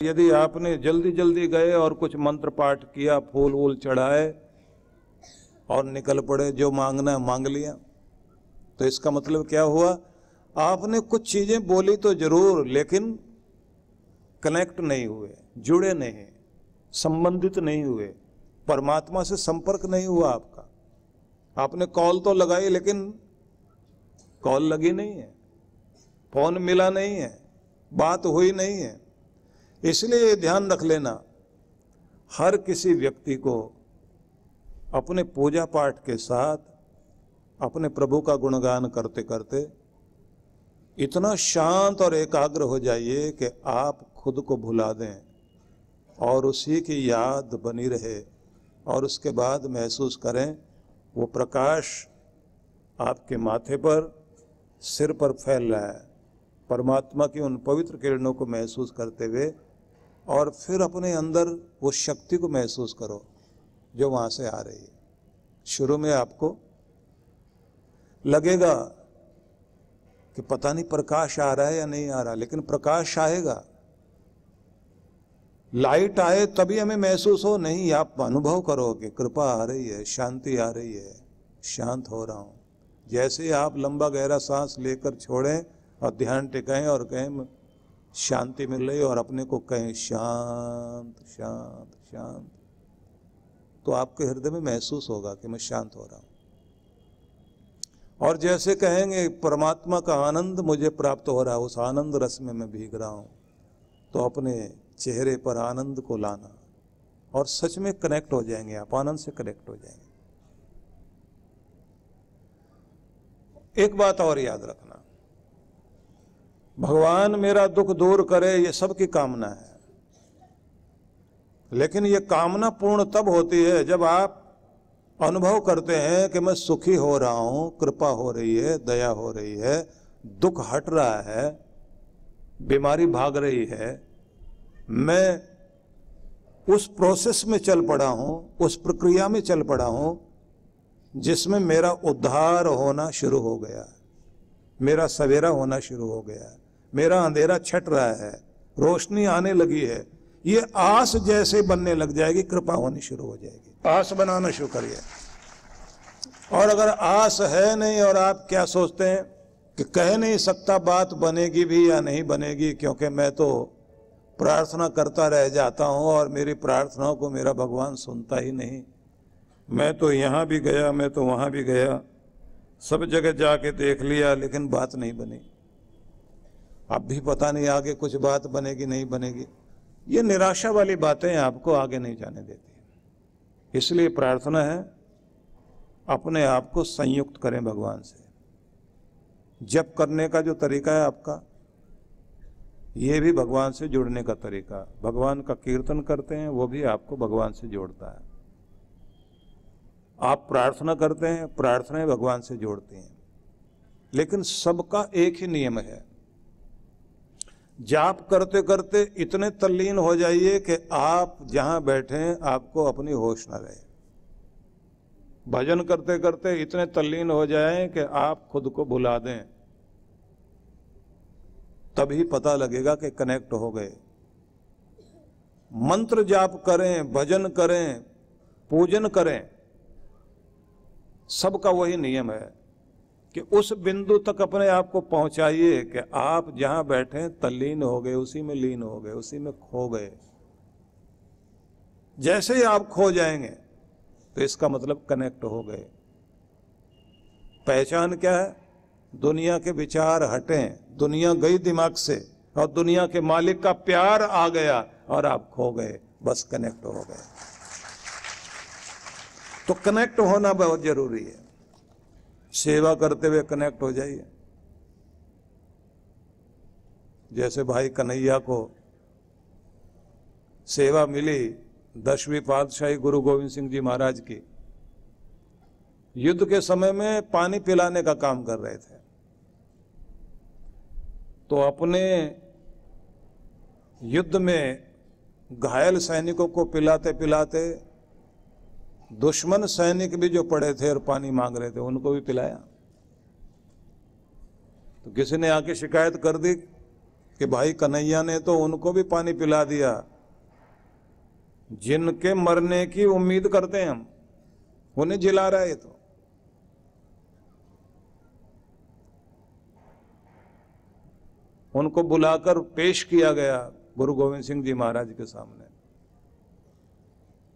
यदि आपने जल्दी जल्दी गए और कुछ मंत्र पाठ किया, फूल वूल चढ़ाए और निकल पड़े, जो मांगना है मांग लिया, तो इसका मतलब क्या हुआ? आपने कुछ चीजें बोली तो जरूर, लेकिन कनेक्ट नहीं हुए, जुड़े नहीं, संबंधित नहीं हुए, परमात्मा से संपर्क नहीं हुआ आपका। आपने कॉल तो लगाई लेकिन कॉल लगी नहीं है, फोन मिला नहीं है, बात हुई नहीं है। इसलिए ध्यान रख लेना, हर किसी व्यक्ति को अपने पूजा पाठ के साथ अपने प्रभु का गुणगान करते करते इतना शांत और एकाग्र हो जाइए कि आप खुद को भुला दें और उसी की याद बनी रहे, और उसके बाद महसूस करें वो प्रकाश आपके माथे पर, सिर पर फैल रहा है, परमात्मा की उन पवित्र किरणों को महसूस करते हुए। और फिर अपने अंदर वो शक्ति को महसूस करो जो वहाँ से आ रही है। शुरू में आपको लगेगा कि पता नहीं प्रकाश आ रहा है या नहीं आ रहा, लेकिन प्रकाश आएगा। लाइट आए तभी हमें महसूस हो, नहीं, आप अनुभव करो कि कृपा आ रही है, शांति आ रही है, शांत हो रहा हूं। जैसे ही आप लंबा गहरा सांस लेकर छोड़ें और ध्यान टिकाएं और कहें शांति मिल रही, और अपने को कहें शांत शांत शांत, तो आपके हृदय में महसूस होगा कि मैं शांत हो रहा हूं। और जैसे कहेंगे परमात्मा का आनंद मुझे प्राप्त हो रहा है, उस आनंद रस में मैं भीग रहा हूं, तो अपने चेहरे पर आनंद को लाना, और सच में कनेक्ट हो जाएंगे आप, आनंद से कनेक्ट हो जाएंगे। एक बात और याद रखना, भगवान मेरा दुख दूर करे, ये सबकी कामना है, लेकिन ये कामना पूर्ण तब होती है जब आप अनुभव करते हैं कि मैं सुखी हो रहा हूं, कृपा हो रही है, दया हो रही है, दुख हट रहा है, बीमारी भाग रही है, मैं उस प्रोसेस में चल पड़ा हूं, उस प्रक्रिया में चल पड़ा हूं जिसमें मेरा उद्धार होना शुरू हो गया है, मेरा सवेरा होना शुरू हो गया है, मेरा अंधेरा छट रहा है, रोशनी आने लगी है। ये आस जैसे बनने लग जाएगी, कृपा होनी शुरू हो जाएगी। आस बनाना शुरू करिए। और अगर आस है नहीं और आप क्या सोचते हैं कि कह नहीं सकता बात बनेगी भी या नहीं बनेगी, क्योंकि मैं तो प्रार्थना करता रह जाता हूं और मेरी प्रार्थनाओं को मेरा भगवान सुनता ही नहीं, मैं तो यहाँ भी गया, मैं तो वहाँ भी गया, सब जगह जाके देख लिया, लेकिन बात नहीं बनी, अब भी पता नहीं आगे कुछ बात बनेगी नहीं बनेगी। ये निराशा वाली बातें आपको आगे नहीं जाने देती। इसलिए प्रार्थना है अपने आप को संयुक्त करें भगवान से। जप करने का जो तरीका है आपका, ये भी भगवान से जुड़ने का तरीका। भगवान का कीर्तन करते हैं, वो भी आपको भगवान से जोड़ता है। आप प्रार्थना करते हैं, प्रार्थनाएं भगवान से जोड़ती हैं। लेकिन सबका एक ही नियम है, जाप करते करते इतने तल्लीन हो जाइए कि आप जहां बैठे आपको अपनी होश न रहे। भजन करते करते इतने तल्लीन हो जाएं कि आप खुद को भुला दें, तभी पता लगेगा कि कनेक्ट हो गए। मंत्र जाप करें, भजन करें, पूजन करें, सबका वही नियम है कि उस बिंदु तक अपने आप को पहुंचाइए कि आप जहां बैठे तल्लीन हो गए, उसी में लीन हो गए, उसी में खो गए। जैसे ही आप खो जाएंगे तो इसका मतलब कनेक्ट हो गए। पहचान क्या है? दुनिया के विचार हटें, दुनिया गई दिमाग से, और दुनिया के मालिक का प्यार आ गया और आप खो गए, बस कनेक्ट हो गए। तो कनेक्ट होना बहुत जरूरी है। सेवा करते हुए कनेक्ट हो जाइए। जैसे भाई कन्हैया को सेवा मिली 10वीं पातशाही गुरु गोविंद सिंह जी महाराज की, युद्ध के समय में पानी पिलाने का काम कर रहे थे, तो अपने युद्ध में घायल सैनिकों को पिलाते पिलाते दुश्मन सैनिक भी जो पड़े थे और पानी मांग रहे थे, उनको भी पिलाया। तो किसी ने आके शिकायत कर दी कि भाई कन्हैया ने तो उनको भी पानी पिला दिया जिनके मरने की उम्मीद करते हैं हम, उन्हें जिला रहा है। तो उनको बुलाकर पेश किया गया गुरु गोविंद सिंह जी महाराज के सामने।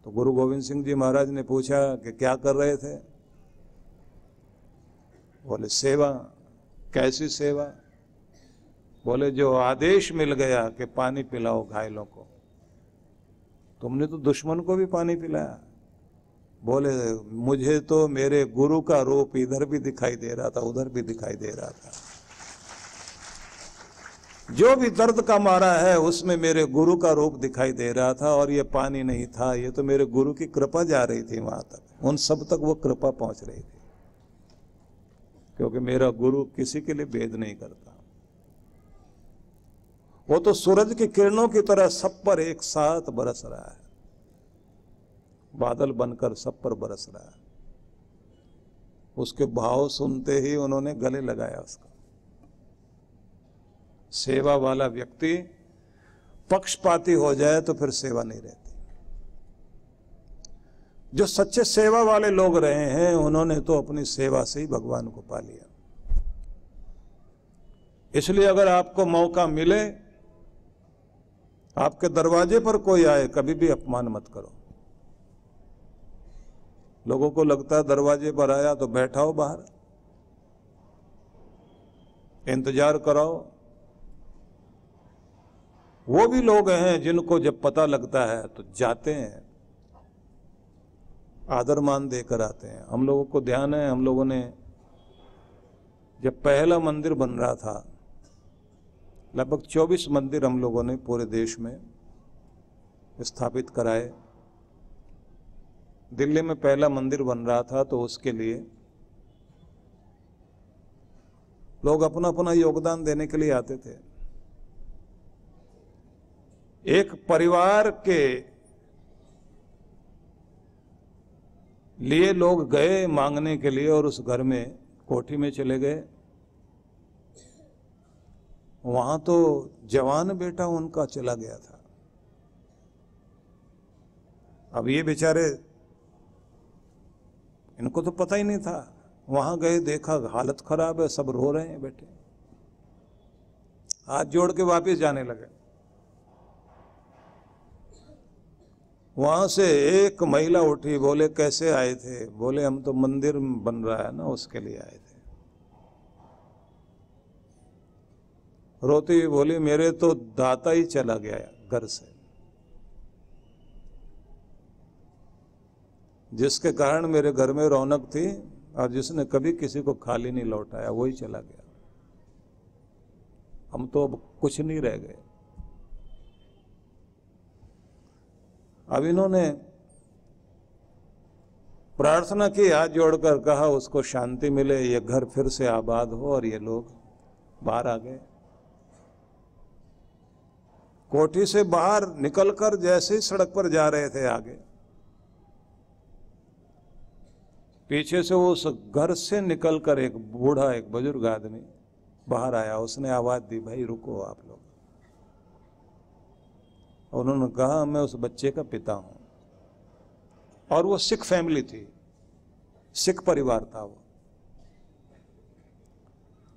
तो गुरु गोविंद सिंह जी महाराज ने पूछा कि क्या कर रहे थे? बोले सेवा। कैसी सेवा? बोले जो आदेश मिल गया कि पानी पिलाओ घायलों को, तुमने तो दुश्मन को भी पानी पिलाया। बोले मुझे तो मेरे गुरु का रूप इधर भी दिखाई दे रहा था, उधर भी दिखाई दे रहा था। जो भी दर्द का मारा है उसमें मेरे गुरु का रूप दिखाई दे रहा था, और ये पानी नहीं था, ये तो मेरे गुरु की कृपा जा रही थी वहां तक, उन सब तक वो कृपा पहुंच रही थी, क्योंकि मेरा गुरु किसी के लिए भेद नहीं करता। वो तो सूरज की किरणों की तरह सब पर एक साथ बरस रहा है, बादल बनकर सब पर बरस रहा है। उसके भाव सुनते ही उन्होंने गले लगाया उसका। सेवा वाला व्यक्ति पक्षपाती हो जाए तो फिर सेवा नहीं रहती। जो सच्चे सेवा वाले लोग रहे हैं उन्होंने तो अपनी सेवा से ही भगवान को पा लिया। इसलिए अगर आपको मौका मिले, आपके दरवाजे पर कोई आए, कभी भी अपमान मत करो। लोगों को लगता है दरवाजे पर आया तो बैठाओ, बाहर इंतजार कराओ। वो भी लोग हैं जिनको जब पता लगता है तो जाते हैं, आदर मान देकर आते हैं। हम लोगों को ध्यान है, हम लोगों ने जब पहला मंदिर बन रहा था, लगभग 24 मंदिर हम लोगों ने पूरे देश में स्थापित कराए। दिल्ली में पहला मंदिर बन रहा था तो उसके लिए लोग अपना अपना योगदान देने के लिए आते थे। एक परिवार के लिए लोग गए मांगने के लिए, और उस घर में कोठी में चले गए। वहां तो जवान बेटा उनका चला गया था। अब ये बेचारे, इनको तो पता ही नहीं था। वहां गए, देखा हालत खराब है, सब रो रहे हैं बेटे, हाथ जोड़ के वापस जाने लगे। वहां से एक महिला उठी, बोले कैसे आए थे? बोले हम तो मंदिर बन रहा है ना, उसके लिए आए थे। रोती हुई बोली मेरे तो दाता ही चला गया घर से, जिसके कारण मेरे घर में रौनक थी, और जिसने कभी किसी को खाली नहीं लौटाया वही चला गया। हम तो अब कुछ नहीं रह गए। अब इन्होंने प्रार्थना की, हाथ जोड़कर कहा उसको शांति मिले, ये घर फिर से आबाद हो, और ये लोग बाहर आ गए। कोठी से बाहर निकलकर जैसे ही सड़क पर जा रहे थे आगे, पीछे से उस घर से निकलकर एक बूढ़ा, एक बुजुर्ग आदमी बाहर आया। उसने आवाज दी, भाई रुको आप लोग। उन्होंने कहा मैं उस बच्चे का पिता हूं, और वो सिख फैमिली थी, सिख परिवार था वो।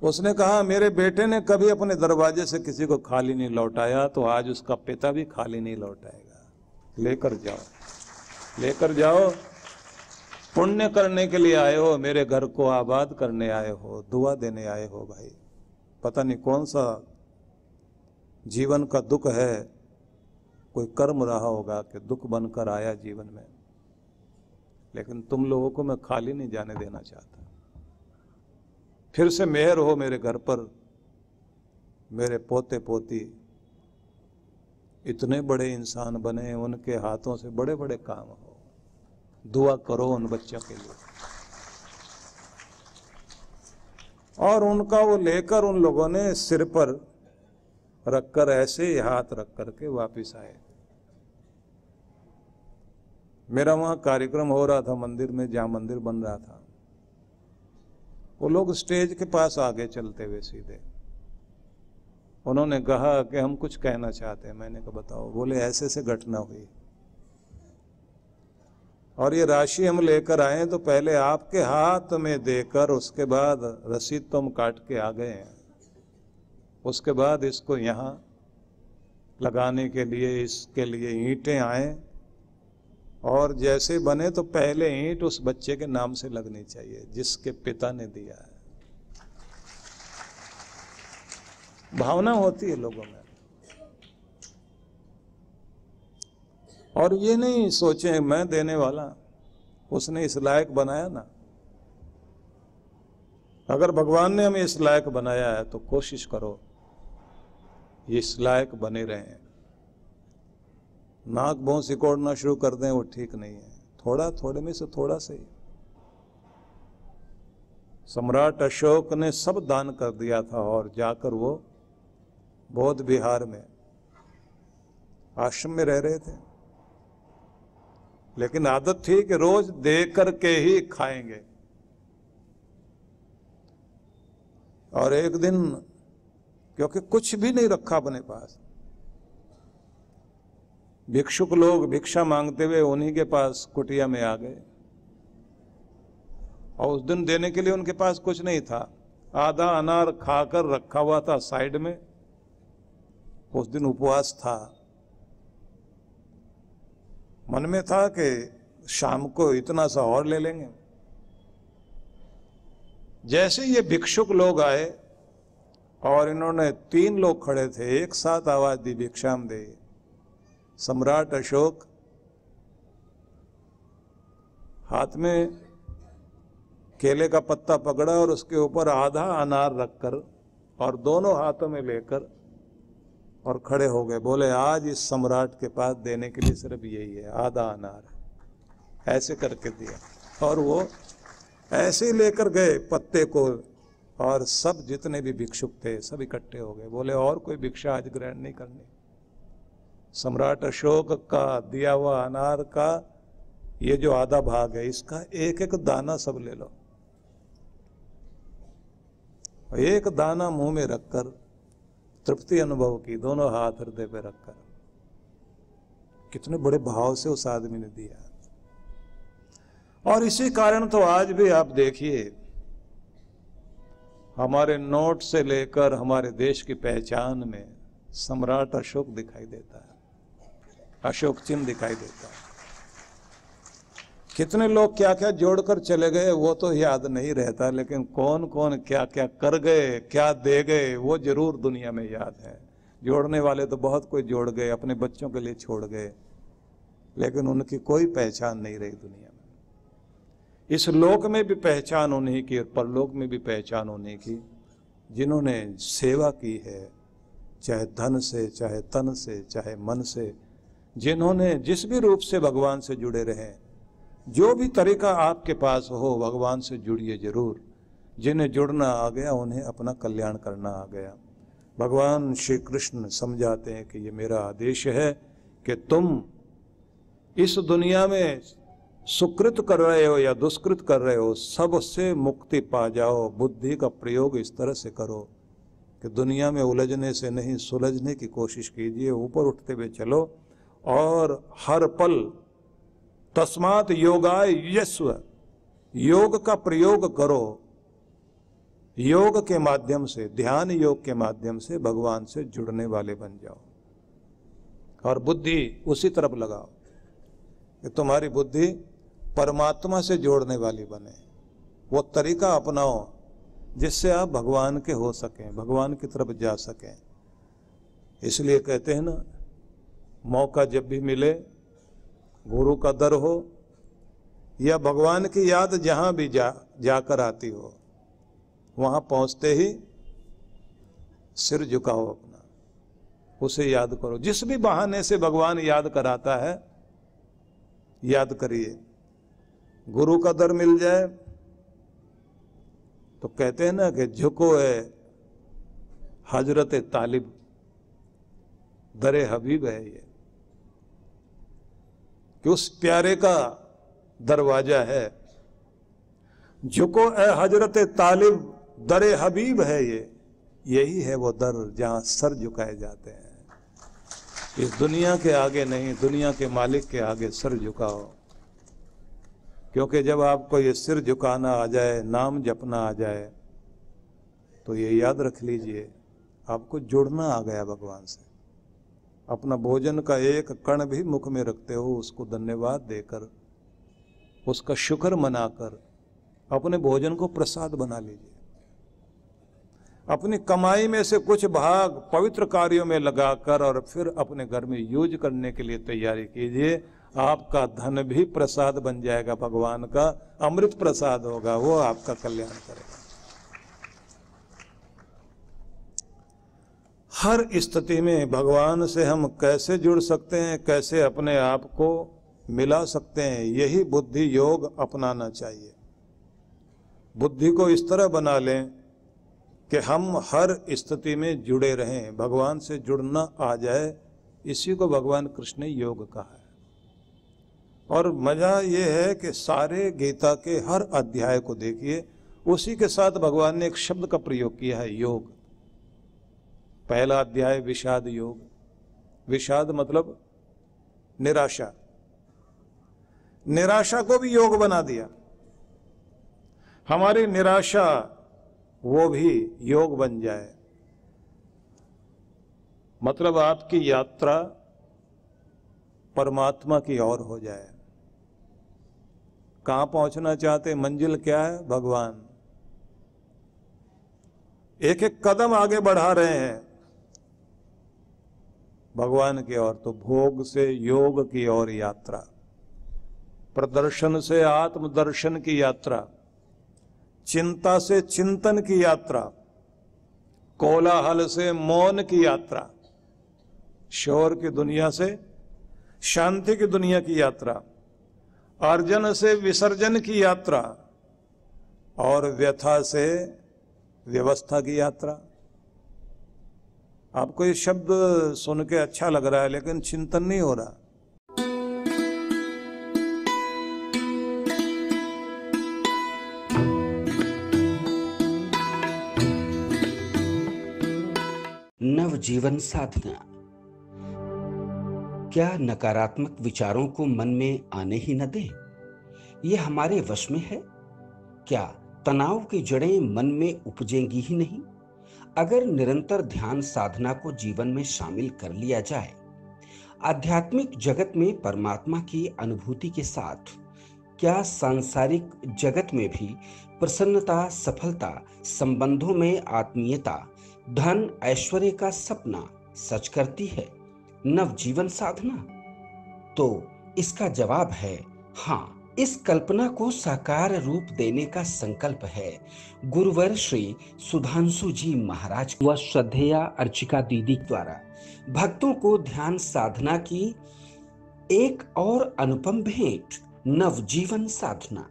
उसने कहा मेरे बेटे ने कभी अपने दरवाजे से किसी को खाली नहीं लौटाया, तो आज उसका पिता भी खाली नहीं लौटाएगा। लेकर जाओ, लेकर जाओ। पुण्य करने के लिए आए हो, मेरे घर को आबाद करने आए हो, दुआ देने आए हो। भाई पता नहीं कौन सा जीवन का दुख है, कोई कर्म रहा होगा कि दुख बनकर आया जीवन में, लेकिन तुम लोगों को मैं खाली नहीं जाने देना चाहता। फिर से मेहर हो मेरे घर पर, मेरे पोते पोती इतने बड़े इंसान बने, उनके हाथों से बड़े बड़े काम हो। दुआ करो उन बच्चों के लिए। और उनका वो लेकर उन लोगों ने सिर पर रखकर, ऐसे ही हाथ रख करके वापिस आए। मेरा वहां कार्यक्रम हो रहा था मंदिर में, जहां मंदिर बन रहा था। वो लोग स्टेज के पास आगे चलते हुए सीधे, उन्होंने कहा कि हम कुछ कहना चाहते हैं। मैंने कहा बताओ। बोले ऐसे ऐसे घटना हुई और ये राशि हम लेकर आए तो पहले आपके हाथ में देकर उसके बाद रसीद तो हम काट के आ गए हैं, उसके बाद इसको यहाँ लगाने के लिए, इसके लिए ईंटें आए और जैसे बने तो पहले ईंट उस बच्चे के नाम से लगनी चाहिए जिसके पिता ने दिया है। भावना होती है लोगों में। और ये नहीं सोचें मैं देने वाला, उसने इस लायक बनाया ना। अगर भगवान ने हमें इस लायक बनाया है तो कोशिश करो इस लायक बने रहें। नाक भौं सिकोड़ना शुरू कर दें वो ठीक नहीं है। थोड़ा, थोड़े में से थोड़ा सही। सम्राट अशोक ने सब दान कर दिया था और जाकर वो बौद्ध विहार में आश्रम में रह रहे थे, लेकिन आदत थी कि रोज दे करके ही खाएंगे। और एक दिन, क्योंकि कुछ भी नहीं रखा अपने पास, भिक्षुक लोग भिक्षा मांगते हुए उन्हीं के पास कुटिया में आ गए और उस दिन देने के लिए उनके पास कुछ नहीं था। आधा अनार खाकर रखा हुआ था साइड में। उस दिन उपवास था। मन में था कि शाम को इतना सा और ले लेंगे। जैसे ये भिक्षुक लोग आए और इन्होंने 3 लोग खड़े थे, एक साथ आवाज दी भिक्षाम दे। सम्राट अशोक हाथ में केले का पत्ता पकड़ा और उसके ऊपर आधा अनार रखकर और दोनों हाथों में लेकर और खड़े हो गए। बोले आज इस सम्राट के पास देने के लिए सिर्फ यही है, आधा अनार। ऐसे करके दिया और वो ऐसे ही लेकर गए पत्ते को और सब जितने भी भिक्षुक थे सब इकट्ठे हो गए। बोले और कोई भिक्षा आज ग्रहण नहीं करनी। सम्राट अशोक का दिया हुआ अनार का ये जो आधा भाग है इसका एक एक दाना सब ले लो। एक दाना मुंह में रखकर तृप्ति अनुभव की, दोनों हाथ हृदय पे रखकर। कितने बड़े भाव से उस आदमी ने दिया। और इसी कारण तो आज भी आप देखिए हमारे नोट से लेकर हमारे देश की पहचान में सम्राट अशोक दिखाई देता है, अशोक चिन्ह दिखाई देता है। कितने लोग क्या क्या जोड़कर चले गए वो तो याद नहीं रहता, लेकिन कौन कौन क्या क्या कर गए, क्या दे गए वो जरूर दुनिया में याद है। जोड़ने वाले तो बहुत कोई जोड़ गए, अपने बच्चों के लिए छोड़ गए, लेकिन उनकी कोई पहचान नहीं रही दुनिया में। इस लोक में भी पहचान उन्हीं की और परलोक में भी पहचान उन्हीं की जिन्होंने सेवा की है, चाहे धन से, चाहे तन से, चाहे मन से। जिन्होंने जिस भी रूप से भगवान से जुड़े रहे, जो भी तरीका आपके पास हो भगवान से जुड़िए जरूर। जिन्हें जुड़ना आ गया उन्हें अपना कल्याण करना आ गया। भगवान श्री कृष्ण समझाते हैं कि ये मेरा आदेश है कि तुम इस दुनिया में सुकृत कर रहे हो या दुष्कृत कर रहे हो, सबसे मुक्ति पा जाओ। बुद्धि का प्रयोग इस तरह से करो कि दुनिया में उलझने से नहीं सुलझने की कोशिश कीजिए, ऊपर उठते हुए चलो और हर पल तस्मात् योगाय यस्व, योग का प्रयोग करो। योग के माध्यम से, ध्यान योग के माध्यम से भगवान से जुड़ने वाले बन जाओ और बुद्धि उसी तरफ लगाओ कि तुम्हारी बुद्धि परमात्मा से जोड़ने वाली बने। वो तरीका अपनाओ जिससे आप भगवान के हो सकें, भगवान की तरफ जा सकें। इसलिए कहते हैं ना, मौका जब भी मिले, गुरु का दर हो या भगवान की याद जहां भी जाकर आती हो, वहां पहुंचते ही सिर झुकाओ अपना, उसे याद करो। जिस भी बहाने से भगवान याद कराता है याद करिए। गुरु का दर मिल जाए तो कहते हैं ना कि झुको है हजरत तालिब, दरे हबीब है ये, कि उस प्यारे का दरवाजा है। झुको ए हजरत तालिब, दरे हबीब है ये। यही है वो दर जहाँ सर झुकाए जाते हैं। इस दुनिया के आगे नहीं, दुनिया के मालिक के आगे सर झुकाओ। क्योंकि जब आपको ये सिर झुकाना आ जाए, नाम जपना आ जाए, तो ये याद रख लीजिए आपको जुड़ना आ गया भगवान से। अपना भोजन का एक कण भी मुख में रखते हो, उसको धन्यवाद देकर, उसका शुक्र मनाकर अपने भोजन को प्रसाद बना लीजिए। अपनी कमाई में से कुछ भाग पवित्र कार्यों में लगाकर और फिर अपने घर में यूज करने के लिए तैयारी कीजिए। आपका धन भी प्रसाद बन जाएगा, भगवान का अमृत प्रसाद होगा, वो आपका कल्याण करेगा। हर स्थिति में भगवान से हम कैसे जुड़ सकते हैं, कैसे अपने आप को मिला सकते हैं, यही बुद्धि योग अपनाना चाहिए। बुद्धि को इस तरह बना लें कि हम हर स्थिति में जुड़े रहें, भगवान से जुड़ना आ जाए। इसी को भगवान कृष्ण ने योग कहा है। और मजा ये है कि सारे गीता के हर अध्याय को देखिए, उसी के साथ भगवान ने एक शब्द का प्रयोग किया है, योग। पहला अध्याय विषाद योग। विषाद मतलब निराशा, निराशा को भी योग बना दिया। हमारी निराशा वो भी योग बन जाए, मतलब आपकी यात्रा परमात्मा की ओर हो जाए। कहां पहुंचना चाहते, मंजिल क्या है, भगवान। एक एक कदम आगे बढ़ा रहे हैं भगवान की ओर, तो भोग से योग की ओर यात्रा, प्रदर्शन से आत्मदर्शन की यात्रा, चिंता से चिंतन की यात्रा, कोलाहल से मौन की यात्रा, शोर की दुनिया से शांति की दुनिया की यात्रा, अर्जन से विसर्जन की यात्रा और व्यथा से व्यवस्था की यात्रा। आपको ये शब्द सुन के अच्छा लग रहा है, लेकिन चिंतन नहीं हो रहा। नवजीवन साधना। क्या नकारात्मक विचारों को मन में आने ही न दें? ये हमारे वश में है? क्या तनाव की जड़ें मन में उपजेंगी ही नहीं अगर निरंतर ध्यान साधना को जीवन में शामिल कर लिया जाए? आध्यात्मिक जगत में परमात्मा की अनुभूति के साथ क्या सांसारिक जगत में भी प्रसन्नता, सफलता, संबंधों में आत्मीयता, धन ऐश्वर्य का सपना सच करती है नवजीवन साधना? तो इसका जवाब है हाँ। इस कल्पना को साकार रूप देने का संकल्प है गुरुवर श्री सुधांशु जी महाराज व श्रद्धेया अर्चिका दीदी द्वारा भक्तों को ध्यान साधना की एक और अनुपम भेंट, नवजीवन साधना।